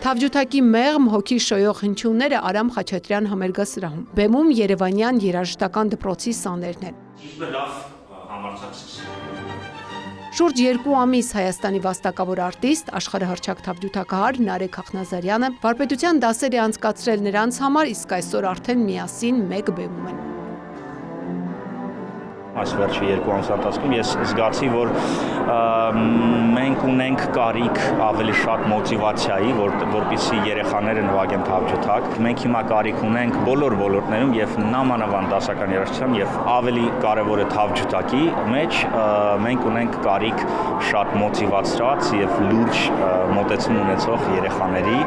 Թավջութակի մեղմ հոգի շոյող հնչյունները Արամ Խաչատրյան համերգասրահում։ Բեմում երևանյան երաժշտական դպրոցի սաներն են։ Շուրջ 2 ամիս Հայաստանի վաստակավոր արտիստ, աշխարհահռչակ թավջութակահար Նարեկ Ախնազարյանը վարպետության դասեր է անցկացրել նրանց համար, իսկ այսօր արդեն միասին մեկ բեմում են։ Այս վերջի 2 ամսվա ընթացքում ես զգացի, որ մենք ունենք կարիք ավելի շատ մոտիվացիայի, որպեսզի երեխաները նվագեն թավջութակ։ Մենք հիմա կարիք ունենք բոլոր ոլորտներում եւ նամանավան դասական երաժշտության եւ ավելի կարեւոր է թավջութակի մեջ մենք ունենք կարիք շատ մոտիվացրած եւ լուրջ մոտեցում ունեցող երեխաների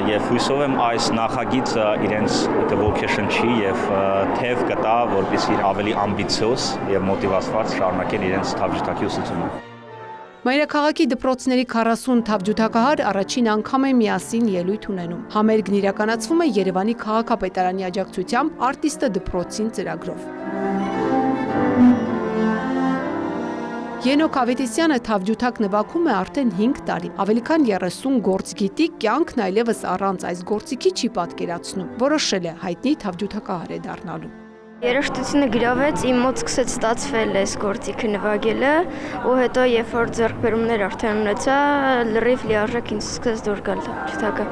եւ հույսով եմ այս նախագիծը իրենց ոգեշնչի եւ թեւ կտա, որպեսզի ավելի ամբիցիոզ եւ մոտիվացված շարունակեն իրենց թավջութակի ուսուցումը։ Մայրաքաղաքի դպրոցների 40 թավջութակահար առաջին անգամ է միասին ելույթ ունենում։ Համերգն իրականացվում է Երևանի քաղաքապետարանի աջակցությամբ արտիստը դպրոցին ծրագրով։ Ենոք Ավետիսյանը թավջութակ նվագում է արդեն 5 տարի։ Ավելի քան 30 գործ գիտի, կյանքն այլևս առանց այս գործիքի չի պատկերացնում։ Որոշել է հայտնի թավջութակահար է դառնալու։ Երաժշտությունը գրավեց, իմ մոտ սկսեց ստացվել այս գործիքը նվագելը, ու հետո երբ որ ձեռքբերումներ արդեն ունեցա, լրիվ լիարժեք ինձ սկսեց դուր գալ թավջութակը։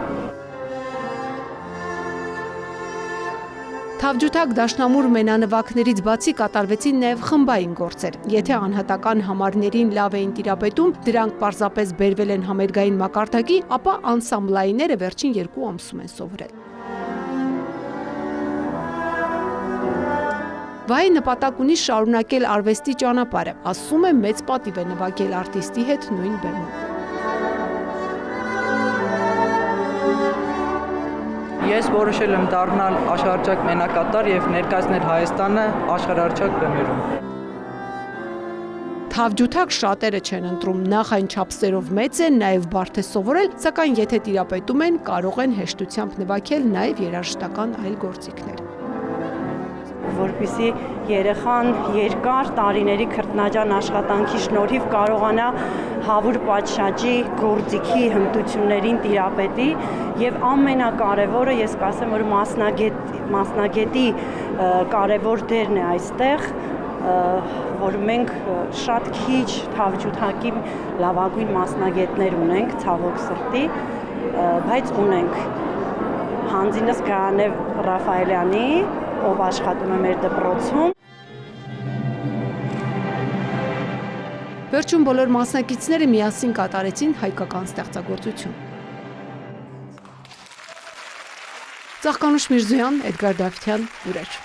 Թավջութակ դաշնամուր մենանվագներից բացի կատարվեցին նաև խմբային գործեր։ Եթե անհատական համարներին լավ էին տիրապետում, դրանք պարզապես բերվել են համերգային մակարդակի, ապա անսամբլայինները վերջին 2 ամսում են սովորել։ Վայի նպատակ ունի շարունակել արվեստի ճանապարհը, ասում է մեծ պատիվ է նվագել արտիստի հետ նույն բեմում։ Ես որոշել եմ դառնալ աշխարհահռչակ մենակատար եւ ներկայացնել Հայաստանը աշխարհահռչակ բեմերում։ Թավջութակ շատերը չեն ընտրում, նախ այն չափսերով մեծ է, նաև բարդ է սովորել, սակայն եթե տիրապետում են, կարող են հեշտությամբ նվագել նաև երաժշտական այլ գործիքներ։ Որպեսզի երեխան երկար տարիների քրտնաջան աշխատանքի շնորհիվ կարողանա հավուր պատշաճի գործիքի հմտություններին տիրապետի եւ ամենակարևորը ես կասեմ, որ մասնագետի կարևոր դերն է այստեղ, որ մենք շատ քիչ թավջութակի լավագույն մասնագետներ ունենք, ցավոք սրտի, բայց ունենք Հանձինս Գարանև Ռաֆայելյանի, ով աշխատում է մեր դպրոցում։ Վերջում բոլոր մասնակիցները միասին կատարեցին հայկական ստեղծագործություն։ Ծաղկանուշ Միրզոյան, Էդգար Դավթյան, Ուրեջ։